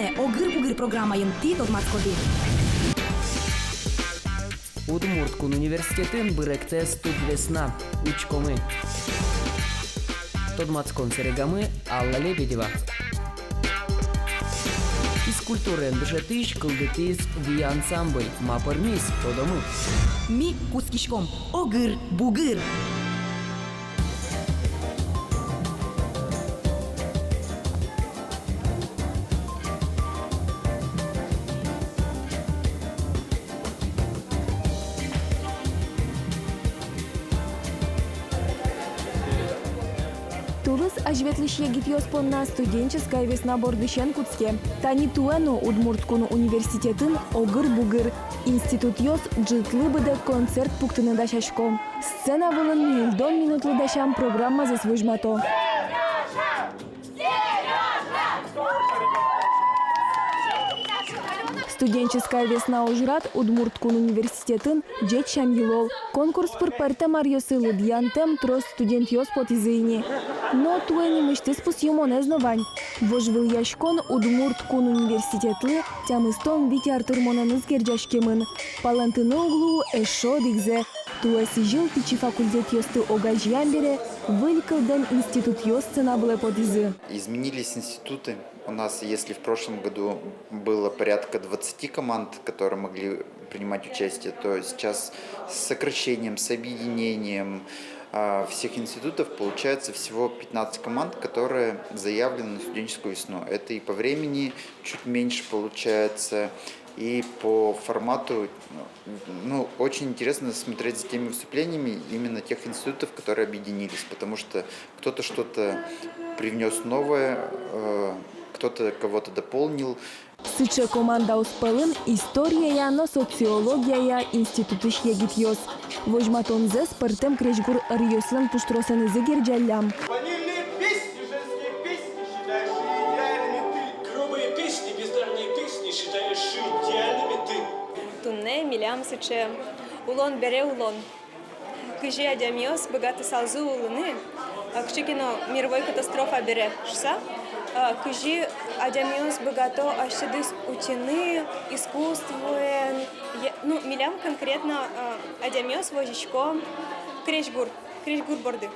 Тане огыр-бугыр программайын ти тотмацкоди. Удмурткун университетин биректе студ весна учкомы. Тодмацкон серегамы Алла Лебедева. Физкультурен бежетиш кылдытис ви ансамбль мапырмис тодомы. Ми кускишком огыр-бугыр. Тулыс ажветлиш егит на студенческая весна бордыщен куцке. Тани туэну Удмурткун университетын огыр-бугыр. Институт йос джитлы быды концерт пуктыны дашашком. Сцена вылын милдон минутлы дашам программа за свыжмато. Студенческая весна ужрат Удмурткун университетын джет шамилол. Конкурс пырпарта марьосы лыдьянтем трос студент йос потизыйни. Но туэни мышты спус юмонезно вань. Вожвыл яшкон Удмурткун университетлы тямыстон вити артырмонаныз герджашкемын. Палантыны углу эшо дигзе. Туэси жил пичи факультет йосты огажьян бере, вылькалден институт йос цена была потизы. Изменились институты. У нас, если в прошлом году было порядка 20 команд, которые могли принимать участие, то сейчас с сокращением, с объединением всех институтов получается всего 15 команд, которые заявлены на студенческую весну. Это и по времени чуть меньше получается, и по формату. Очень интересно смотреть за теми выступлениями именно тех институтов, которые объединились, потому что кто-то что-то привнес новое, кто-то кого-то дополнил. Сыче команда успелын история но социология институтыш егит йос. Вожматонзе спортем кречгур рьослен пуштросен зигерджалям. Ванильные песни, женские песни считаешь идеальными ты. Грубые песни, бездарные песни считаешь идеальными ты. Тунне милям сыче. Улон бере улон. Кыжи адямиос богаты салзу улыны. Кчекино мировой катастрофа бере. Шса? Кыжи адямиос богато ашидыс утины, искусствуен. Милям конкретно адямиос вожичко кречгур борды.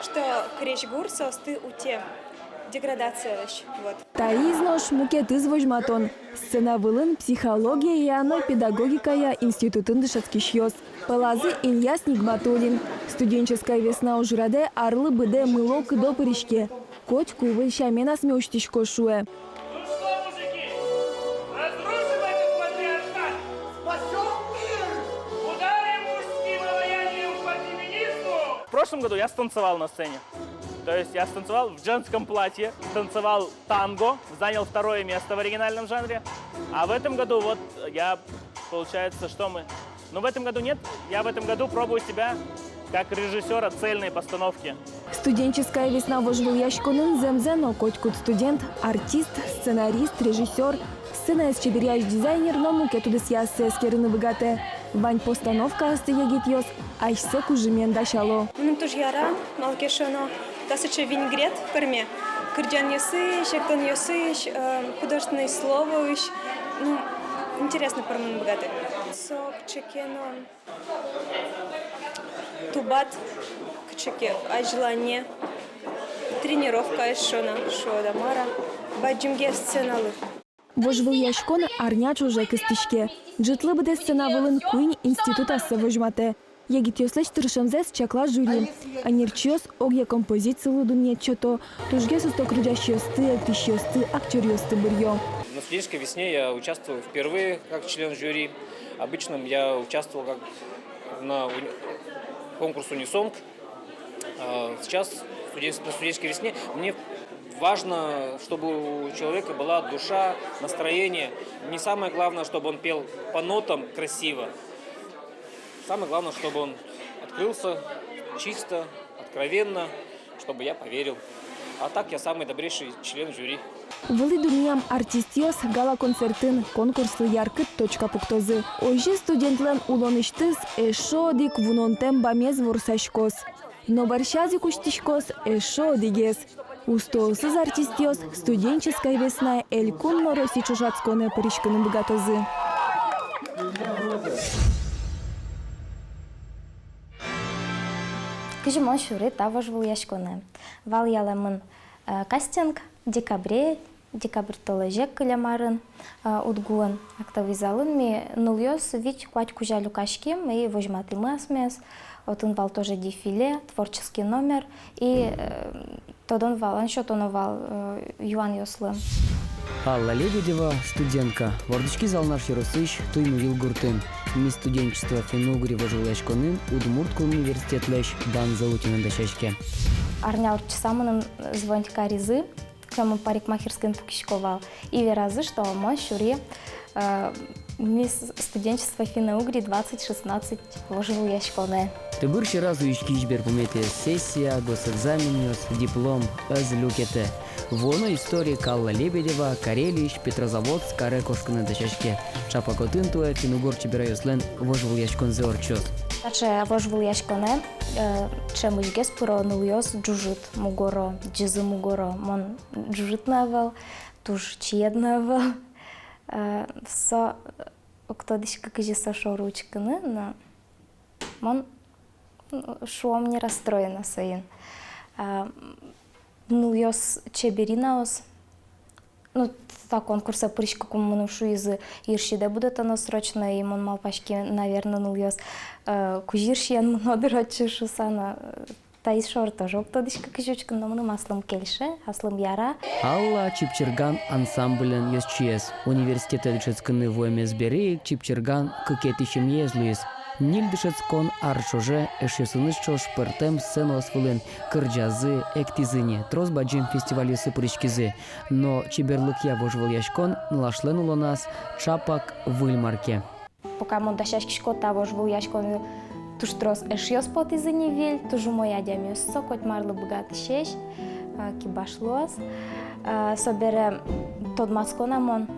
Что кречгур состы уте. Деградация вот. Таизнош мукетыз вожматон. Сцена вылын психология яно педагогика я институтын дышацкиш йос. Палазы Ильяс Нигматуллин. Студенческая весна ужраде арлы быде мыло кыдо пырышке. Коть кувы щамен осмёштишко шуэ. Ну что, мужики, разрушим этот патриархат, спасем мир, ударим мужским обаянием по феминизму. В прошлом году я станцевал на сцене. То есть я станцевал в женском платье, танцевал танго, занял 2-е место в оригинальном жанре. А в этом году вот я, получается, что мы... в этом году нет. Я в этом году пробую себя как режиссера цельной постановки. Студенческая весна вожвыл яшконын земзено котькут студент, артист, сценарист, режиссер. Сцена с чеберяж дизайнер, но мукетудыс яссы скерыны богате. Вань постановка асты егит йос, айшсе кужимен дашало. Туж яра, малкешоно. Тасыче вингрет в перме. Кырджан ясыш, актон ясыш, художественное слово. Интересно пермен богаты. Сок, чекено. Тубат, кчеке, ажлане. Тренировка шона, шодамара. Баджимге сценалы. Вожвыл яшкон арняч уже кыстышке. Джитлы быде сцена вылын куин института сы вожмате. Егит йослеч тыршымзес чакла жюри. Анерчиос огья композиции лудуне чото. Тужге сусто крыджащ йосты, актыш йосты, актер йосты бырьё. На студенческой весне я участвую впервые как член жюри. Обычно я участвовал как на конкурс «Унисонг». Сейчас на студенческой весне мне важно, чтобы у человека была душа, настроение. Не самое главное, чтобы он пел по нотам красиво. Самое главное, чтобы он открылся чисто, откровенно, чтобы я поверил. А так я самый добрейший член жюри. Вылы дуньям артистиос гала-концертын конкурслы яркыт точка пуктозы. Ойжи студентлен улоныштыз эшо дик вунонтем бамез ворсашкос. Но баршази куштишкос эшо дигес. Устоусыз артистиос студенческая весна элькун мороси чужацконе поричканы богатозы. Кыжымон шуре тавож выл яшконе. Вал яламын кастинг декабрь толежек кылямарын утгуын актовизалын ми нулёс вич куать кужалю кашким и вожматымы асмес. Отын вал тоже дефиле, творческий номер и тодон вал, аншотон вал Юан Йослым. Алла Лебедева, студентка. Вардычки залнаш Яросыч, туймывил гуртын. Ми студенчество финугри вожулешконын, Удмуртку университетлеш дан заутинын дашешке. Арня урчсамынын звонтика ризы, кому парикмахерским пукишковал. И веразы, что мой шуре мисс студенчество финно-угри 2016 вожил яшконе. Ты бырши разу ишки ижбер помете сессия, госэкзаменёс, диплом, аз люкете. Воно историк Алла Лебедева, Карелич, Петрозаводск, каре кошканы дашешке. Чапакотын туэ финугор чебирайослен вожил яшкон зеорчос. Таче вожил яшконе, чемышгес пуро нулёс джужит мугоро, джизы мугоро, мон джужит навел, туж чиеднавел. Со кто дишка кажи со шоручканы, но мон шуом не расстроена соин. Нулёс чеберинаос, ну та конкурса причка кому мынушу из иршиде будет оно срочно и мон малпашки наверное нулёс кужиршиян мнодырачы шусана. Таис шор тоже кто дишка кажучка, но мы маслом кельше, аслом яра. Алла Чипчерган ансамблен ёсчиес. Университет дышецканы воймес берег Чипчерган кыкетищем езлуес. Ниль дышецкон аршоже эшесыныш чош пертем сцену освылен кырджазы, эктизыне, трозбаджим фестивале сыпырычкизы. Но чиберлык я вожвал яшкон налашлен уло нас чапак выльмарке. Пока монташашки шкота вожвал яшкон туж трос эшьёс пот из-за невель, тужу моя дямиос сокоть марлы богатый щещ, кибашлос. Собере тод масконамон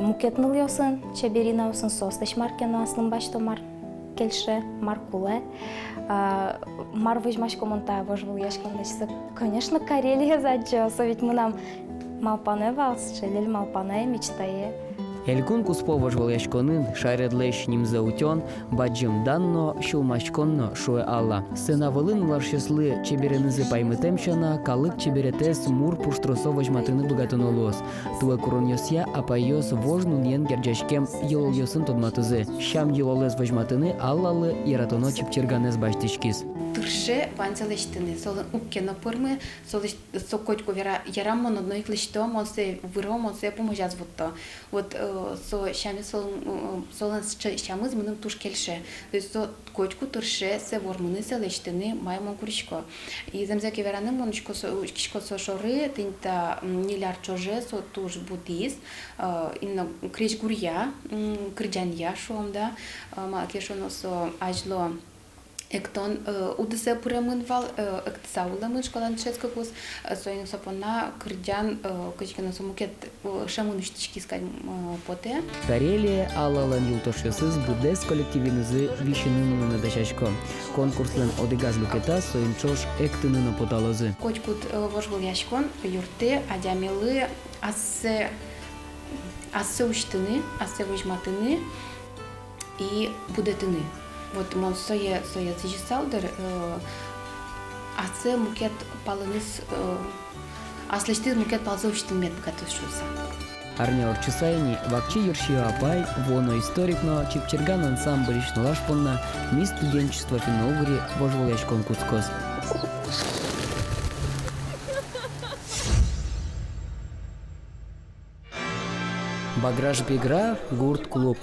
мукетнул ёсын, чеберина осын состыш маркено аслым башто мар кельше, маркуле. Мар выжмашко монта вожвал яшкон дачса. Конечно, Карелия заджёса, ведь мы нам малпане валс, челель малпане мечтае. Элькун куспо вожвал яшконын, шайредлеш ним заутён, баджим данно, шулмашконно шуэ Алла. Сына вылын ларшеслы чеберенызы паймытемшана, калык чеберетес мур пуштросо вожматыны богатын олос. Туэ куроньосья апайос вожнун ен герджашкем елол йосын тодматызы. Шам елолез вожматыны Аллалы яратоно чипчерганез баштичкиз. Турше ванзелештыны, солын уккено пырмы, солыш сокотько ярамон одной клышто, он се выром, он се поможаз вотто. Вот со шами солын шамыз мыным туш кельше. То есть со котьку турше се вормыны селештыны маймон куричко. И земзеки вераны моночко кишко со шоры, тинта ниляр чоже со туш буддист, инно крич гурья, крыджанья шуомда, малкешоно со ажло Ектон удесе пуремынвал, ектсауламын школан чешка кус, соин сапона кырдян кычкана сумукет шамыныштички скать поте. Карелия Аллалан юлтошесыз будес коллективинызы вишинын на дачашко. Конкурслен одегаз лукета соин чош эктынына поталозы. Кочкут вожвал яшкон юрте адямелы ассе уштыны, ассе выжматыны и будетыны. Вот мон сое зижисалдыр, аце мукет палыныз, аслышты мукет палзовштын мет богатышуса. Арня орчысайни вакчи ершио апай, воно историкно Чипчерган ансамбль шнолашпонна, ми студенчество финно-угри вожвал яшкон куцкоз. Баграж-бегра гурт-клуб.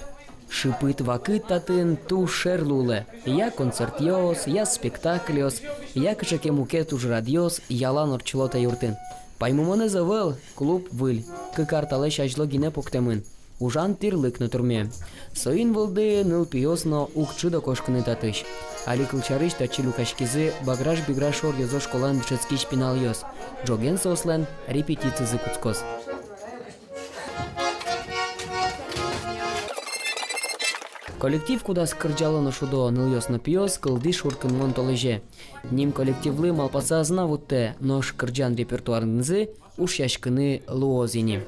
Шипыт вакыт татын ту шерлуле. Я концертьос, я спектакльос, я кышаке мукет уж радиос, ялан орчлота юртын. Паймумоне завел, клуб выль, кыкарталеш ажло гине поктемын. Ужан тирлык на турме. Соин вылды ныл пиосно укчы до кошкыны татыш. Али кылчарыш тачи лукашкизы баграж-бегра шор йозо школан дышецкий шпинал йоз. Джоген сослен репетицизы куцкоз. Коллектив кудас кырджалыны шудо ныльёсно пиос кылды шуркын монтолеже. Ним коллективлы малпаса знавутте нош кырджан репертуарнызы уж яшкыны луозини.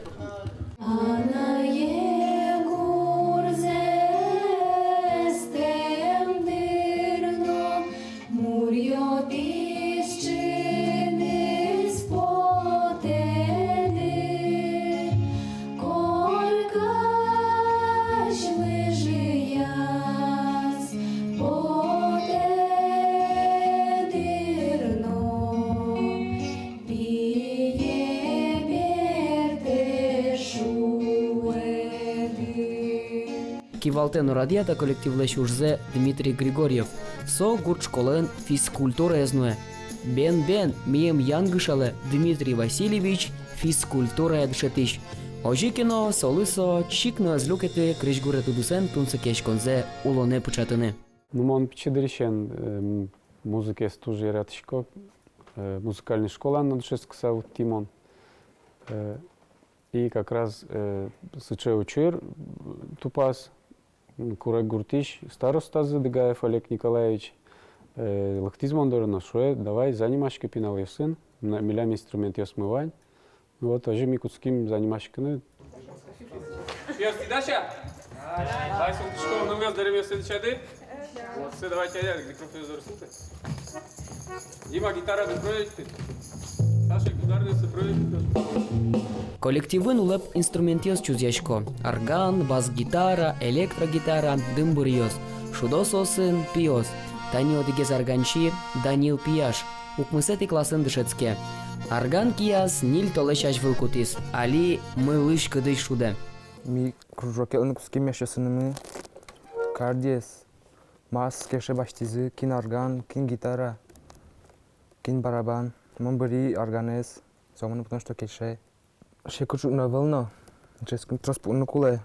Кивалтену радиата коллективлеш ужзе Дмитрий Григорьев. Со гурт школын физкультура эзнуе. Бен мием янгышалы Дмитрий Васильевич физкультура эдшетиш. Ожи кино солысо чикно азлюкеты крышгуре тудусен тунцы кешконзе улоне пычатыны. Нумон пичедыришен музыке стужи рядышко. Музыкальная школа на душескса у Тимон. И как раз сыче учир тупас. Курек Гуртиш, староста Задыгаев Олег Николаевич, лактизмон дорно шуе, давай занимашки пинал ее сын, милям инструмент ее смывань. Вот, а же микутским занимашканы. Пьёрсти Даша? Дай сон ты школу, ну дерем ее следующий. Все, давайте я, где профессор слушай. Дима, гитара допроекты. Саша, гитара допроекты. Коллективын улеп инструментиос чузяшко. Орган, бас-гитара, электрогитара, дымбурьёс. Шудососын пиос. Танил дигез органчи, Данил пияш. Укмысети класын дышецке. Орган кияс нил толешаш вылкутис. Али мылыш кыдыш шуде. Ми кружокелны куским яшесынымы. Кардиес. Мас кеше баштизы, кин орган, кин гитара, кин барабан. Мамбари органес. Соманы потому что кеше. Шекучу на волна, ческун транспортну куле,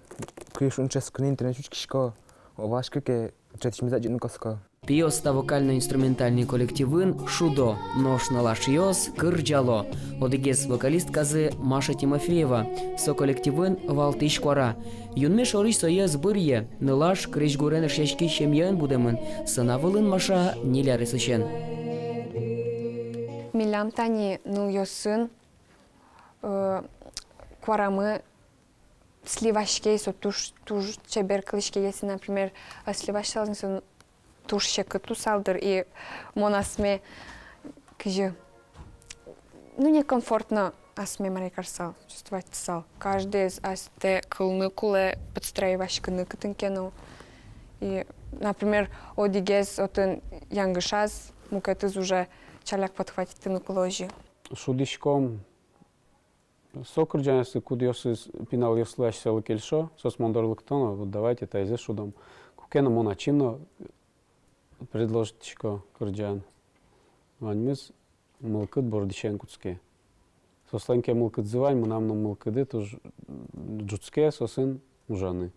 кишун ческун интернет чучкишко, овашка ке четишмизаджин коско. Пиос-та вокально-инструментальный коллективын шудо, нож налашьёс, кырджало. Одигес вокалистказы Маша Тимофеева, со коллективын валтыш квара. Юнме шориш соез бырье, нылаш крышгурен шешки шемьян будемын, сынавылын Маша ниляры сычен. Милям тани ныльёсын, кварамы сливашке, со туш чебер клышке, если, например, сливаш салдың, туш шекы тусалдыр, и монасме, кыжы, ну, некомфортно асме марикарсал, чувствовать сал. Каждый из асте кылны куле подстраиваш кыны кытынкену. И, например, одигез отын янгышаз, мукетыз уже чаляк подхватит тыны куложи. Шудишком сокырджанасы кудиосыз пинал яслаш сел кельшо, сос мондорлыктоно, вот давайте тайзе шудом. Кукена моначино предложитишко кырджан. Ваньмыз мылкыт бордишен куцке. Сосланке мылкыт зывань, мынамно мылкыды туж джуцке сосын ужаны.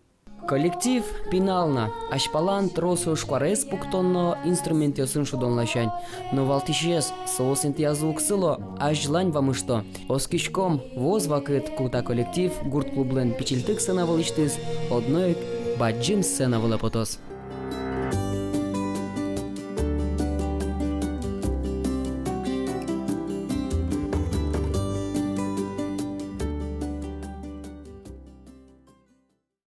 Коллектив пинална, ашпалан тросу шкварес пуктонно инструментиосын шудонлашань. Но валтишес соосинт язук сыло, аж желань вам и что. Оскишком воз вакыт кута коллектив гурт клублен пичилтык сына вылыштыз, одной баджим сцена вылапотос.